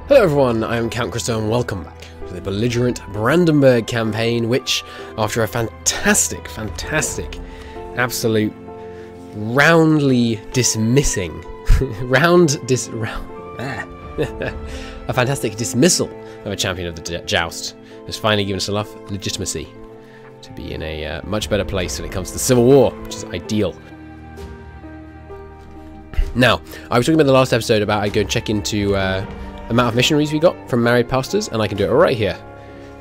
Hello everyone, I am Count Christo and welcome back to the Belligerent Brandenburg campaign, which, after a fantastic, absolute roundly dismissing, a fantastic dismissal of a champion of the joust, has finally given us enough legitimacy to be in a much better place when it comes to the Civil War, which is ideal. Now, I was talking about in the last episode about I go and check into amount of missionaries we got from married pastors, and I can do it right here.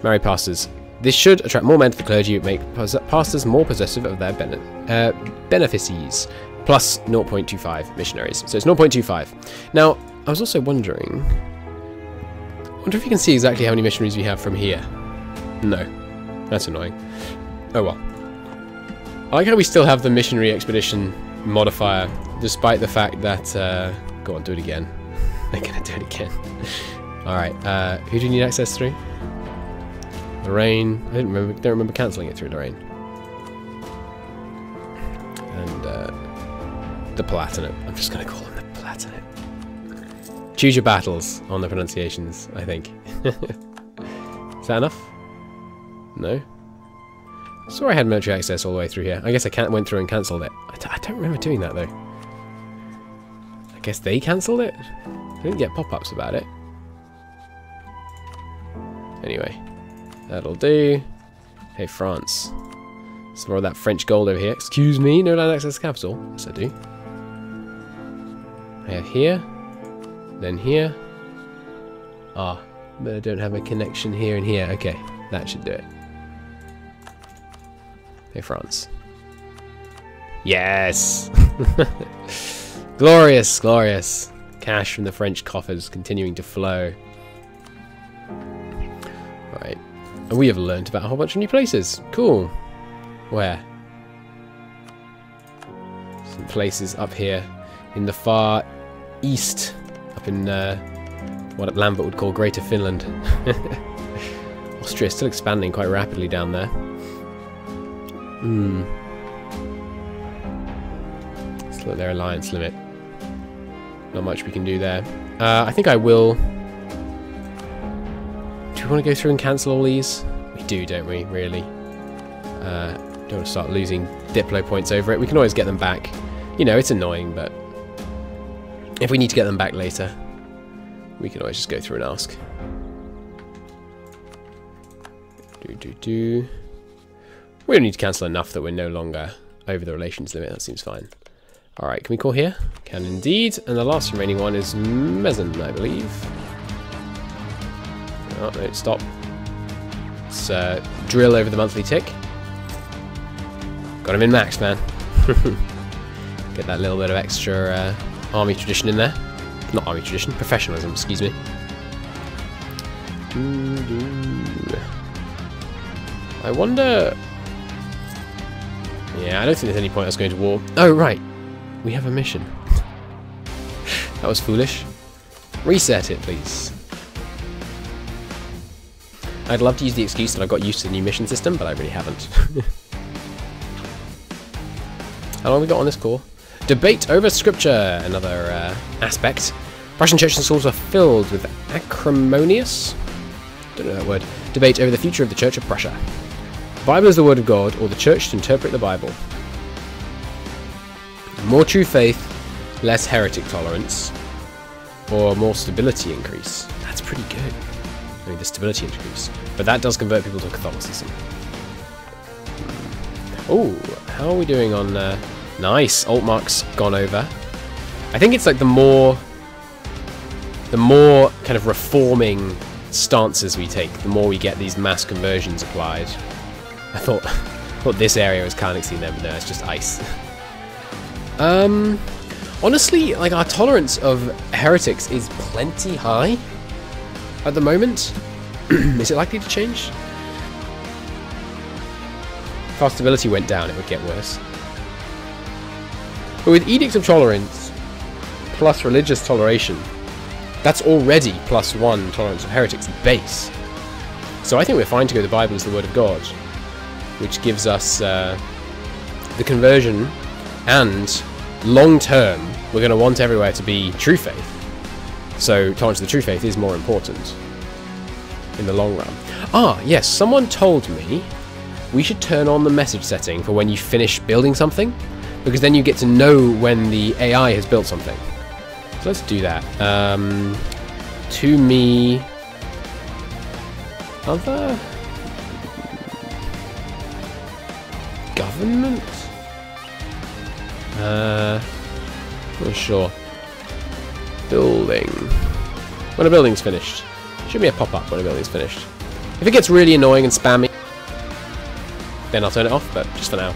Married pastors. This should attract more men to the clergy, make pastors more possessive of their benefices, plus 0.25 missionaries. So it's 0.25. Now, I was also wondering if you can see exactly how many missionaries we have from here. No. That's annoying. Oh well. I like how we still have the missionary expedition modifier, despite the fact that... go on, do it again. I'm gonna do it again. Alright, who do you need access through? Lorraine. I don't remember cancelling it through Lorraine. And the Palatinate. I'm just gonna call them the Palatinate. Choose your battles on the pronunciations, I think. Is that enough? No? I swore I had military access all the way through here. I guess I went through and cancelled it. I don't remember doing that though. I guess they cancelled it? I didn't get pop-ups about it. Anyway, that'll do. Hey, France. Some more of that French gold over here. Excuse me, no land access to capital. Yes, I do. I have here, then here. Ah, but I don't have a connection here and here. Okay, that should do it. Hey, France. Yes! Glorious, glorious. Cash from the French coffers continuing to flow. Right. And we have learnt about a whole bunch of new places. Cool. Where? Some places up here in the far east. Up in what Lambert would call Greater Finland. Austria is still expanding quite rapidly down there. Let's look at their alliance limit. Not much we can do there. I think I will... Do we want to go through and cancel all these? We do, don't we, really? Don't want to start losing Diplo points over it. We can always get them back. You know, it's annoying, but... if we need to get them back later, we can always just go through and ask. We don't need to cancel enough that we're no longer over the relations limit. That seems fine. Alright, can we call here? Can indeed. And the last remaining one is Mezen, I believe. Oh, no, stop. Let's drill over the monthly tick. Got him in max, man. Get that little bit of extra army tradition in there. Not army tradition, professionalism, excuse me. I wonder... yeah, I don't think there's any point us going to war. Oh, right. We have a mission. That was foolish. Reset it, please. I'd love to use the excuse that I've got used to the new mission system, but I really haven't. How long have we got on this call? Debate over scripture, another aspect. Prussian church and schools are filled with acrimonious, don't know that word, debate over the future of the Church of Prussia. The Bible is the word of God, or the church to interpret the Bible. More true faith, less heretic tolerance, or more stability increase. That's pretty good. I mean, the stability increase. But that does convert people to Catholicism. Oh, how are we doing on... nice, Altmark's gone over. I think it's like the more kind of reforming stances we take, the more we get these mass conversions applied. I thought this area was Carnixine there, but no, it's just ice. Honestly, like, our tolerance of heretics is plenty high at the moment. Is it likely to change? If our stability went down, it would get worse. But with Edict of Tolerance plus religious toleration, that's already +1 tolerance of heretics base. So I think we're fine to go the Bible as the Word of God, which gives us the conversion, and long term we're going to want everywhere to be true faith. So tolerance of the true faith is more important in the long run. Ah, yes, someone told me we should turn on the message setting for when you finish building something, because then you get to know when the AI has built something. So let's do that. To me, other government? Not sure. Building. When a building's finished. Should be a pop-up when a building's finished. If it gets really annoying and spammy, then I'll turn it off, but just for now.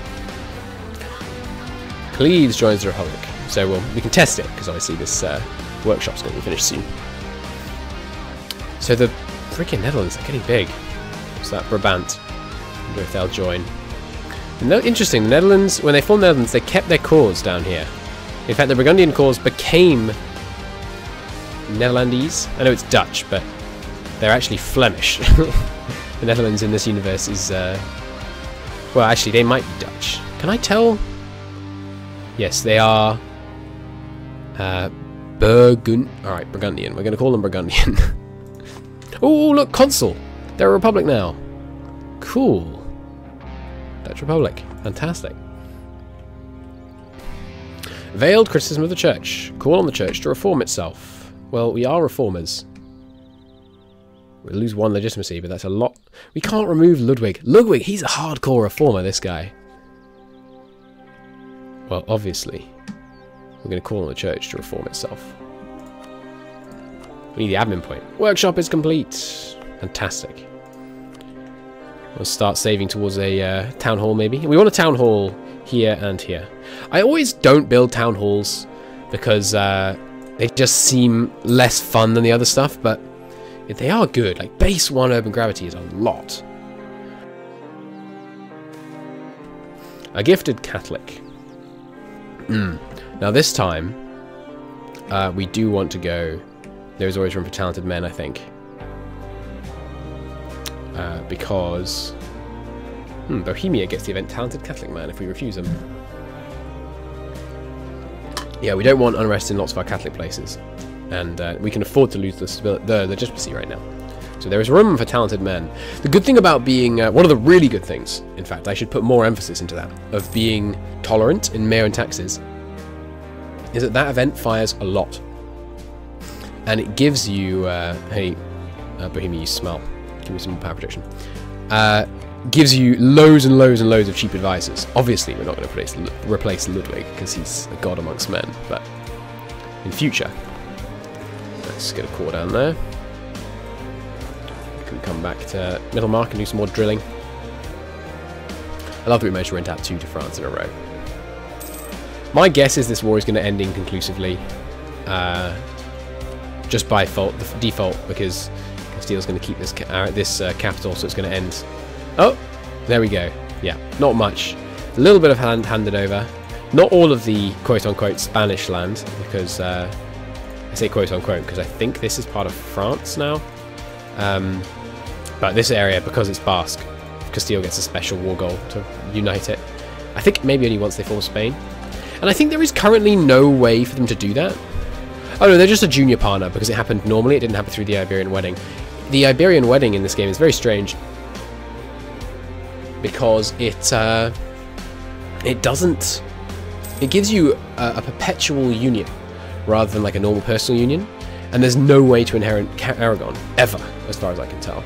Cleves joins the Republic. So we can test it, because obviously this workshop's going to be finished soon. So the freaking Netherlands are getting big. What's that? Brabant. I wonder if they'll join. Interesting, the Netherlands, when they formed the Netherlands, they kept their cause down here. In fact, the Burgundian cause became Netherlandese. I know it's Dutch, but they're actually Flemish. The Netherlands in this universe is, well, actually, they might be Dutch. Can I tell? Yes, they are Burgundian. Alright, Burgundian. We're going to call them Burgundian. Oh, look, consul. They're a republic now. Cool. Dutch Republic. Fantastic. Veiled criticism of the church. Call on the church to reform itself. Well, we are reformers. We'll lose one legitimacy, but that's a lot. We can't remove Ludwig. Ludwig, he's a hardcore reformer, this guy. Well, obviously, we're going to call on the church to reform itself. We need the admin point. Workshop is complete. Fantastic. We'll start saving towards a town hall, maybe. We want a town hall here and here. I always don't build town halls because they just seem less fun than the other stuff, but they are good. Like, base 1 urban gravity is a lot. A gifted Catholic. Now this time, we do want to go... There's always room for talented men, I think. Because... Bohemia gets the event Talented Catholic Man if we refuse them. Yeah, we don't want unrest in lots of our Catholic places. And we can afford to lose the legitimacy right now. So there is room for talented men. The good thing about being... one of the really good things, in fact, I should put more emphasis into that, of being tolerant in MEIOU&Taxes, is that event fires a lot. And it gives you... hey, Bohemia, you smell. Give me some power projection. Gives you loads and loads and loads of cheap advisors. Obviously, we're not going to replace Ludwig, because he's a god amongst men, but in future... Let's get a core down there. We can come back to Middlemark and do some more drilling. I love that we managed to rent out 2 to France in a row. My guess is this war is going to end inconclusively. Just by default, because Castile's going to keep this capital, so it's going to end. Oh, there we go. Yeah, not much. A little bit of land handed over. Not all of the quote-unquote Spanish land, because I say quote-unquote because I think this is part of France now. But this area, because it's Basque, Castile gets a special war goal to unite it. I think maybe only once they form Spain. And I think there is currently no way for them to do that. Oh no, they're just a junior partner because it happened normally. It didn't happen through the Iberian wedding. The Iberian wedding in this game is very strange because it doesn't... It gives you a perpetual union rather than like a normal personal union, and there's no way to inherit Aragon ever, as far as I can tell.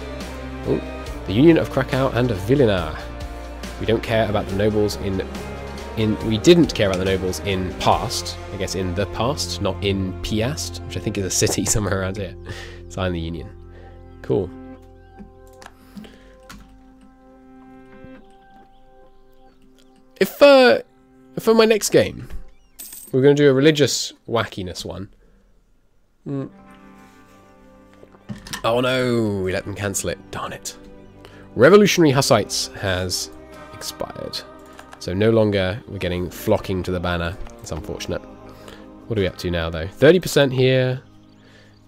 Oh, the Union of Krakow and of Vilna. We don't care about the nobles we didn't care about the nobles in past. I guess in the past, not in Piast, which I think is a city somewhere around here. Sign the Union. Cool. If for my next game, we're going to do a religious wackiness one. Oh no, we let them cancel it. Darn it. Revolutionary Hussites has expired. So no longer we're getting flocking to the banner. It's unfortunate. What are we up to now, though? 30% here.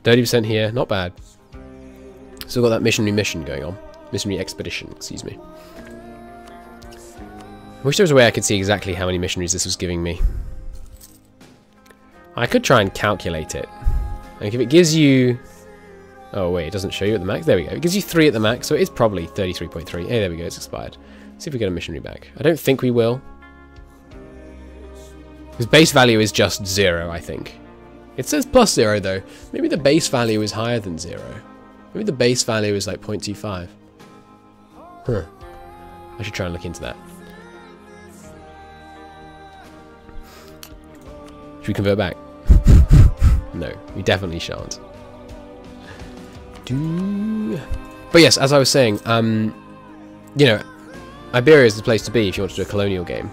30% here. Not bad. Still got that missionary mission going on. Missionary expedition, excuse me. I wish there was a way I could see exactly how many missionaries this was giving me. I could try and calculate it. And if it gives you... Oh wait, it doesn't show you at the max. There we go. It gives you 3 at the max, so it is probably 33.3. Hey, there we go. It's expired. Let's see if we get a missionary back. I don't think we will. Because base value is just 0, I think. It says plus 0 though. Maybe the base value is higher than 0. Maybe the base value is like 0.25. Huh. I should try and look into that. Should we convert back? No, we definitely shan't. But yes, as I was saying, you know, Iberia is the place to be if you want to do a colonial game.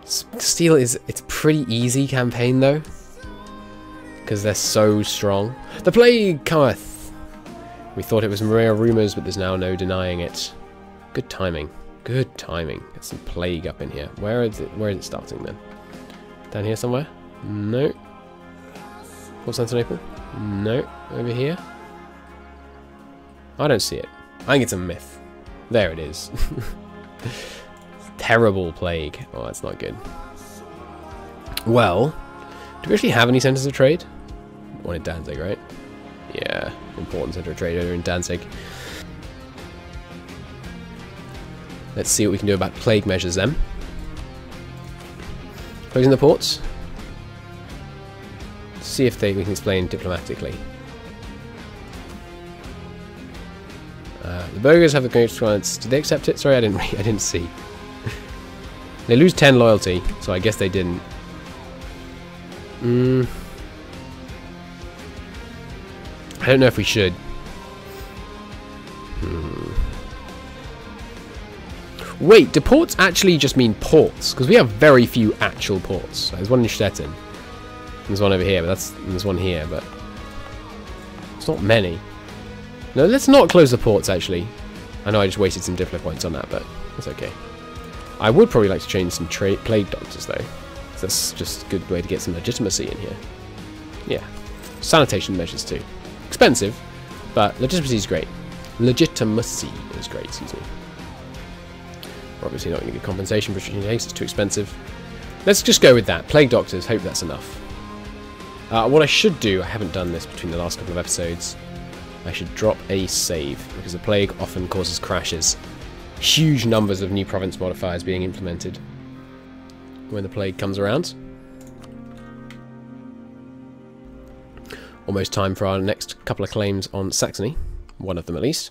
Steel it's a pretty easy campaign though, because they're so strong. The plague cometh. We thought it was mere rumours, but there's now no denying it. Good timing. Good timing. Get some plague up in here. Where is it starting then? Down here somewhere? No. Constantinople? No. Over here? I don't see it. I think it's a myth. There it is. Terrible plague. Oh, that's not good. Well, do we actually have any centres of trade? One in Danzig, right? Yeah, important centre of trade over in Danzig. Let's see what we can do about plague measures then. Closing the ports. See if we can explain diplomatically. The burghers have the great chance. Did they accept it? Sorry, I didn't see. They lose 10 loyalty, so I guess they didn't. I don't know if we should. Wait, do ports actually just mean ports? Because we have very few actual ports. There's one in Stettin. There's one over here, but there's one here, but it's not many. No, let's not close the ports, actually. I know I just wasted some diplo points on that, but that's okay. I would probably like to change some plague doctors, though. That's just a good way to get some legitimacy in here. Yeah. Sanitation measures, too. Expensive, but legitimacy is great. Legitimacy is great, excuse me. We're obviously not going to get compensation for treating haste, it's too expensive. Let's just go with that. Plague doctors, hope that's enough. What I should do, I haven't done this between the last couple of episodes, I should drop a save, because the plague often causes crashes. Huge numbers of new province modifiers being implemented when the plague comes around. Almost time for our next couple of claims on Saxony. One of them at least.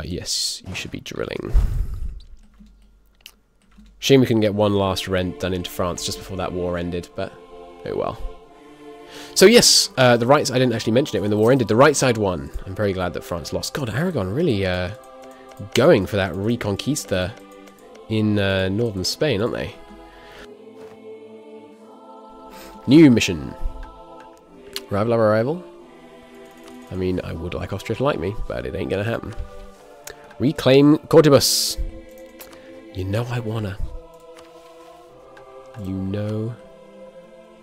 Yes, you should be drilling. Shame we couldn't get one last rent done into France just before that war ended, but oh well. So yes, the right side, I didn't actually mention it when the war ended, the right side won. I'm very glad that France lost. God, Aragon really going for that Reconquista in northern Spain, aren't they? New mission. Rival of arrival. I mean, I would like Austria to like me, but it ain't gonna happen. Reclaim Cortibus. You know I wanna. You know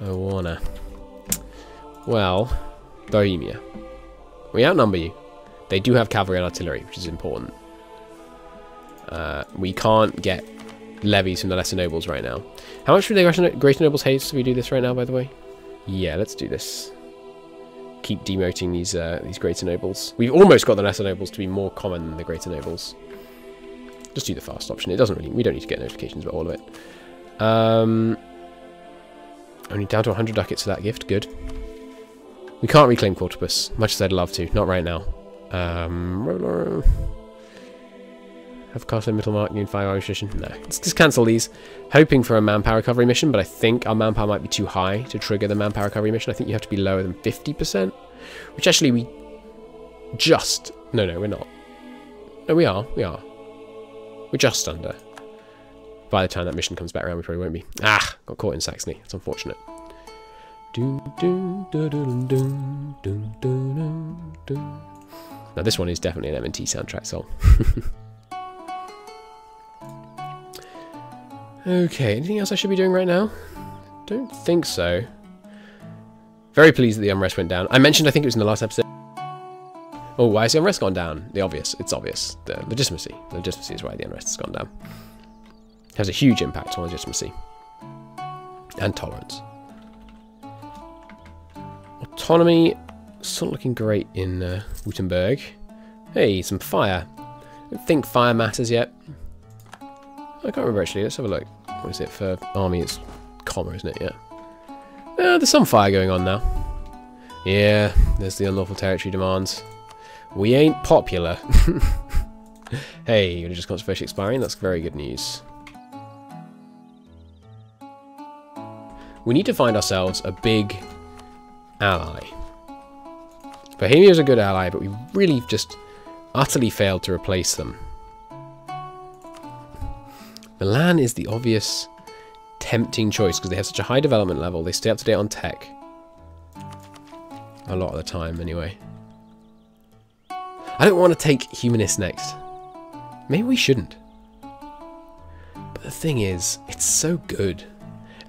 I wanna. Well, Bohemia. We outnumber you. They do have cavalry and artillery, which is important. We can't get levies from the lesser nobles right now. How much would the greater nobles haste if we do this right now, by the way? Yeah, let's do this. Keep demoting these greater nobles. We've almost got the lesser nobles to be more common than the greater nobles. Just do the fast option. It doesn't really. We don't need to get notifications about all of it. Only down to 100 ducats for that gift. Good. We can't reclaim Cortibus, much as I'd love to. Not right now. Have Castle Mittelmark in 5 Irish mission? No. Let's just cancel these. Hoping for a manpower recovery mission, but I think our manpower might be too high to trigger the manpower recovery mission. I think you have to be lower than 50%. Which actually we just... No, we're not. No, we are. We are. We're just under. By the time that mission comes back around, we probably won't be. Ah! Got caught in Saxony. It's unfortunate. Now this one is definitely an M&T soundtrack song. Okay, anything else I should be doing right now? Don't think so. Very pleased that the unrest went down. I mentioned, I think it was in the last episode. Oh, why has the unrest gone down? The obvious. It's obvious. The legitimacy. The legitimacy is why the unrest has gone down. It has a huge impact on legitimacy. And tolerance. Autonomy, it's not looking great in Württemberg. Hey, some fire. I don't think fire matters yet. I can't remember actually. Let's have a look. What is it for army? It's comma, isn't it? Yeah. There's some fire going on now. Yeah, there's the unlawful territory demands. We ain't popular. Hey, religious controversy expiring. That's very good news. We need to find ourselves a big ally. Bohemia is a good ally, but we really just utterly failed to replace them. Milan is the obvious tempting choice because they have such a high development level. They stay up to date on tech. A lot of the time, anyway. I don't want to take humanist next. Maybe we shouldn't. But the thing is, it's so good.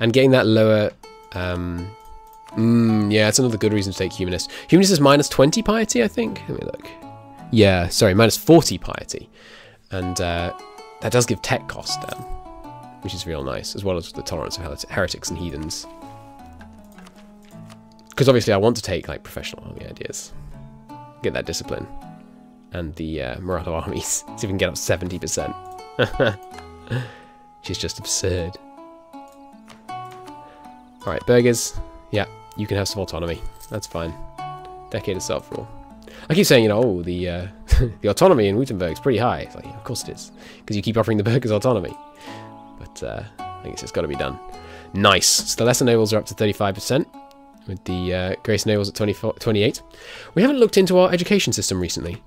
And getting that lower... yeah, it's another good reason to take humanist. Humanist is minus 20 piety, I think. Let me look. Yeah, sorry, minus 40 piety. And that does give tech costs down, which is real nice, as well as the tolerance of heretics and heathens. Because obviously I want to take like professional army ideas. Get that discipline. And the morale of armies. See if we can get up 70%. Which is just absurd. Alright, burghers. Yeah, you can have some autonomy. That's fine. Decade of self-rule. I keep saying, you know, oh, the the autonomy in Württemberg is pretty high. It's like, yeah, of course it is. Because you keep offering the burghers autonomy. But I think it's just got to be done. Nice. So the lesser nobles are up to 35%. With the Grace nobles at 28. We haven't looked into our education system recently.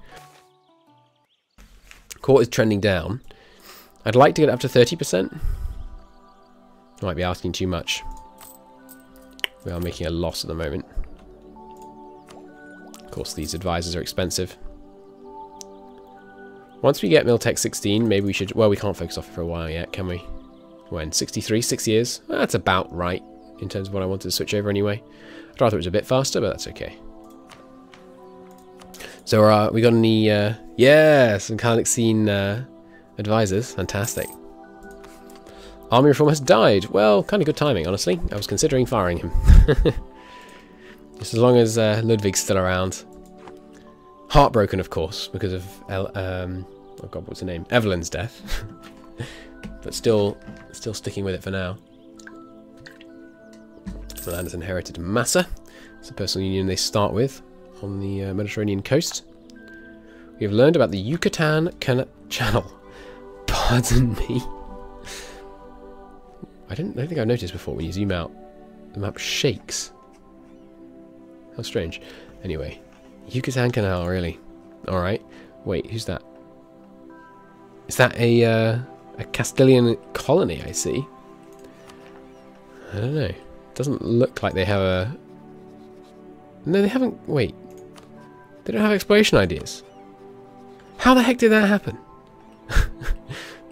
Court is trending down. I'd like to get it up to 30%. I might be asking too much. We are making a loss at the moment. Of course, these advisors are expensive. Once we get Miltech 16, maybe we should... Well, we can't focus off it for a while yet, can we? When? 63? 6 years? Well, that's about right in terms of what I wanted to switch over anyway. I'd rather it was a bit faster, but that's okay. So, we got any... yeah, some Kalixine advisors. Fantastic. Army reform has died. Well, kind of good timing, honestly. I was considering firing him. Just as long as Ludwig's still around. Heartbroken, of course, because of oh god, what's her name? Evelyn's death. But still sticking with it for now. Milan has inherited Massa. It's a personal union they start with on the Mediterranean coast. We have learned about the Yucatan Channel. Pardon me. I don't think I've noticed before when you zoom out. The map shakes. How strange. Anyway. Yucatan Canal, really? Alright. Wait, who's that? Is that a Castilian colony, I see? I don't know. Doesn't look like they have a... No, they haven't... Wait. They don't have exploration ideas. How the heck did that happen?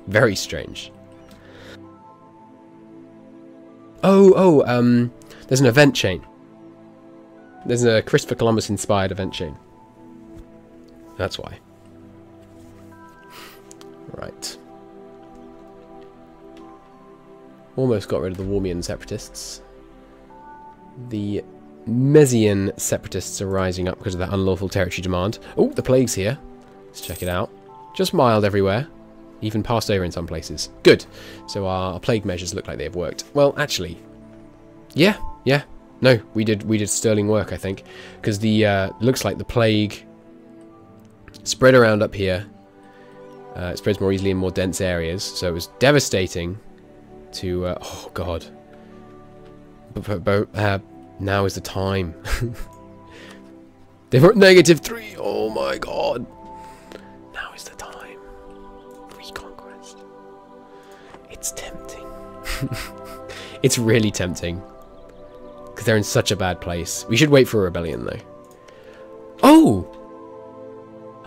Very strange. Oh, there's an event chain. There's a Christopher Columbus inspired event chain. That's why. Right. Almost got rid of the Warmian separatists. The Mesian separatists are rising up because of that unlawful territory demand. Oh, the plague's here. Let's check it out. Just mild everywhere. Even passed over in some places. Good. So our plague measures look like they have worked. Well, actually, yeah. No, we did sterling work, I think, because the looks like the plague spread around up here. It spreads more easily in more dense areas, so it was devastating to. Oh god. But now is the time. They were at -3. Oh my god. Now is the time. Reconquest. It's tempting. It's really tempting. Because they're in such a bad place. We should wait for a rebellion, though. Oh!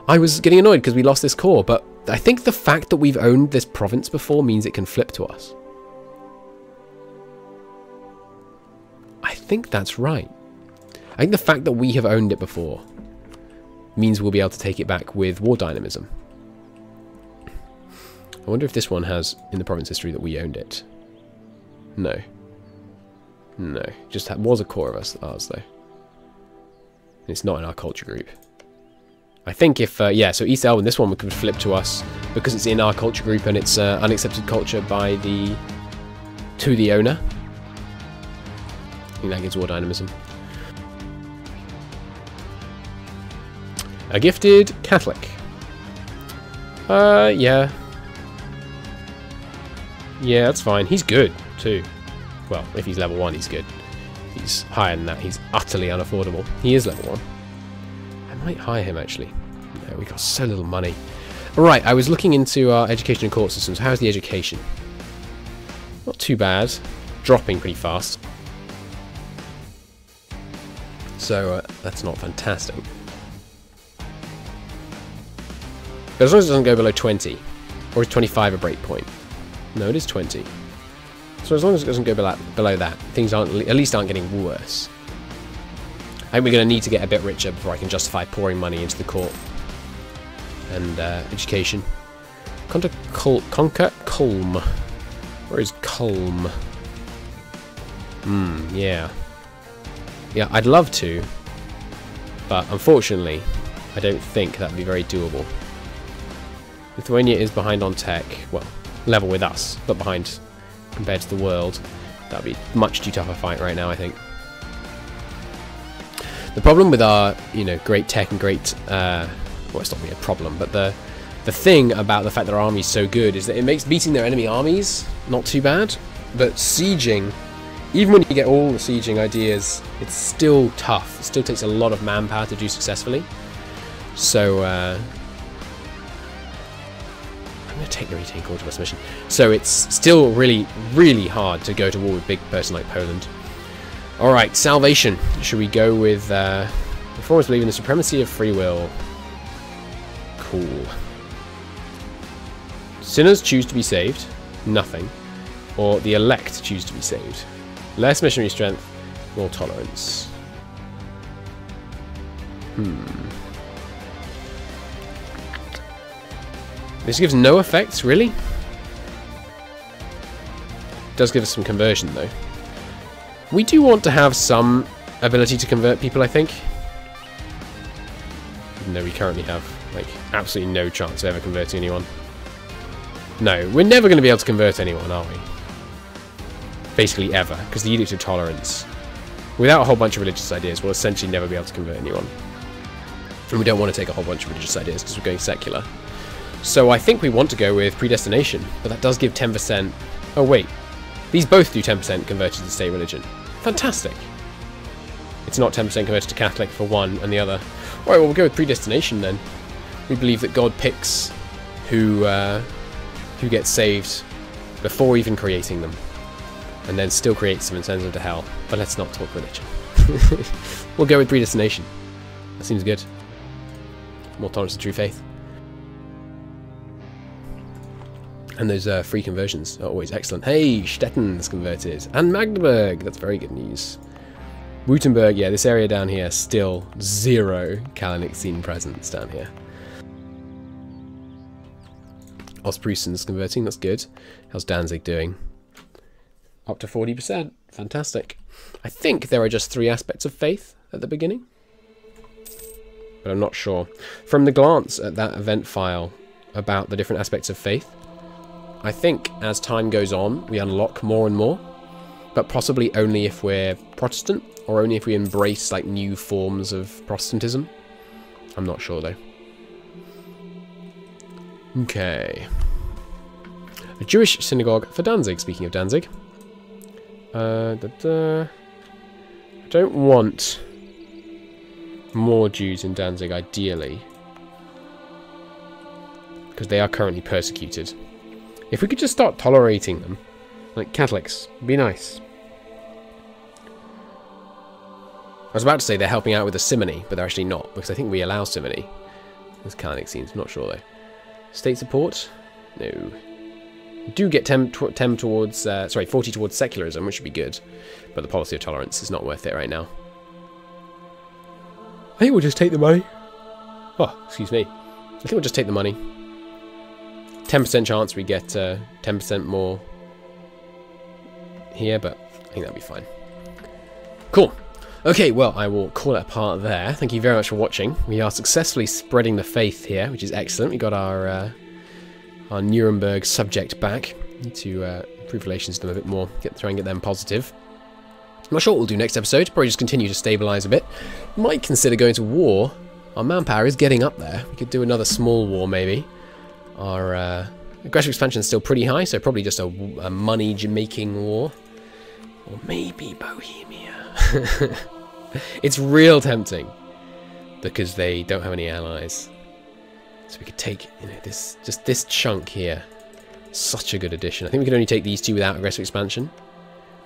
I was getting annoyed because we lost this core, but I think the fact that we've owned this province before means it can flip to us. I think that's right. I think the fact that we have owned it before means we'll be able to take it back with war dynamism. I wonder if this one has in the province history that we owned it. No. No, just was a core of ours though. It's not in our culture group. I think if, yeah, so East Elwyn, this one could flip to us because it's in our culture group and it's unaccepted culture by to the owner. I think that gives war dynamism. A gifted Catholic. Yeah. Yeah, that's fine. He's good, too. Well, if he's level 1, he's good. If he's higher than that, he's utterly unaffordable. He is level 1. I might hire him, actually. No, we got so little money. Alright, I was looking into our education and court systems. How's the education? Not too bad. Dropping pretty fast. So, that's not fantastic. But as long as it doesn't go below 20. Or is 25 a break point? No, it is 20. So as long as it doesn't go below that, things at least aren't getting worse. I think we're going to need to get a bit richer before I can justify pouring money into the court. And education. Conquer Culm. Where is Culm? Yeah. Yeah, I'd love to. But unfortunately, I don't think that would be very doable. Lithuania is behind on tech. Well, level with us, but behind compared to the world. That would be much too tough a fight right now, I think. The problem with our, you know, great tech and great, well, it's not really a problem, but the thing about the fact that our army is so good is that it makes beating their enemy armies not too bad, but sieging, even when you get all the sieging ideas, it's still tough. It still takes a lot of manpower to do successfully. So, I'm going to take the retain call to our mission. So it's still really, really hard to go to war with a big person like Poland. Alright, salvation. Should we go with reformers believe in the supremacy of free will? Cool. Sinners choose to be saved. Nothing. Or the elect choose to be saved. Less missionary strength, more tolerance. This gives no effects, really? Does give us some conversion, though. We do want to have some ability to convert people, I think. Even though we currently have, like, absolutely no chance of ever converting anyone. No, we're never going to be able to convert anyone, are we? Basically ever, because the Edict of Tolerance, without a whole bunch of religious ideas, we'll essentially never be able to convert anyone. And we don't want to take a whole bunch of religious ideas because we're going secular. So I think we want to go with predestination, but that does give 10%. Oh wait, these both do 10% converted to state religion. Fantastic. It's not 10% converted to Catholic for one and the other. Alright, well we'll go with predestination then. We believe that God picks who gets saved before even creating them. And then still creates them and sends them to hell. But let's not talk religion. We'll go with predestination. That seems good. More tolerance to true faith. And those free conversions are always excellent. Hey, Stetten's converted. And Magdeburg. That's very good news. Württemberg, yeah, this area down here, still 0 Kalanitzine presence down here. Ostprussian's converting, that's good. How's Danzig doing? Up to 40%. Fantastic. I think there are just 3 aspects of faith at the beginning. But I'm not sure. From the glance at that event file about the different aspects of faith, I think as time goes on, we unlock more and more. But possibly only if we're Protestant, or only if we embrace like new forms of Protestantism. I'm not sure though. Okay. A Jewish synagogue for Danzig, speaking of Danzig. I don't want more Jews in Danzig, ideally. Because they are currently persecuted. If we could just start tolerating them, like Catholics, be nice. I was about to say they're helping out with the simony, but they're actually not, because I think we allow simony. This Kalanic seems, not sure though. State support? No. Do get 40 towards secularism, which would be good, but the policy of tolerance is not worth it right now. I think we'll just take the money. Oh, excuse me. I think we'll just take the money. 10% chance we get 10% more here, but I think that'll be fine. Cool. Okay, well, I will call it a part there. Thank you very much for watching. We are successfully spreading the faith here, which is excellent. We got our Nuremberg subject back. Need to improve relations with them a bit more. Try and get them positive. I'm not sure what we'll do next episode. Probably just continue to stabilise a bit. Might consider going to war. Our manpower is getting up there. We could do another small war, maybe. Our aggressive expansion is still pretty high, so probably just a money-making war. Or maybe Bohemia. It's real tempting because they don't have any allies. So we could take, you know, this chunk here. Such a good addition. I think we could only take these two without aggressive expansion.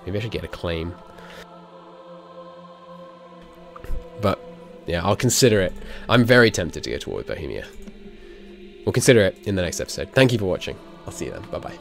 Maybe I should get a claim. But yeah, I'll consider it. I'm very tempted to go to war with Bohemia. We'll consider it in the next episode. Thank you for watching. I'll see you then. Bye bye.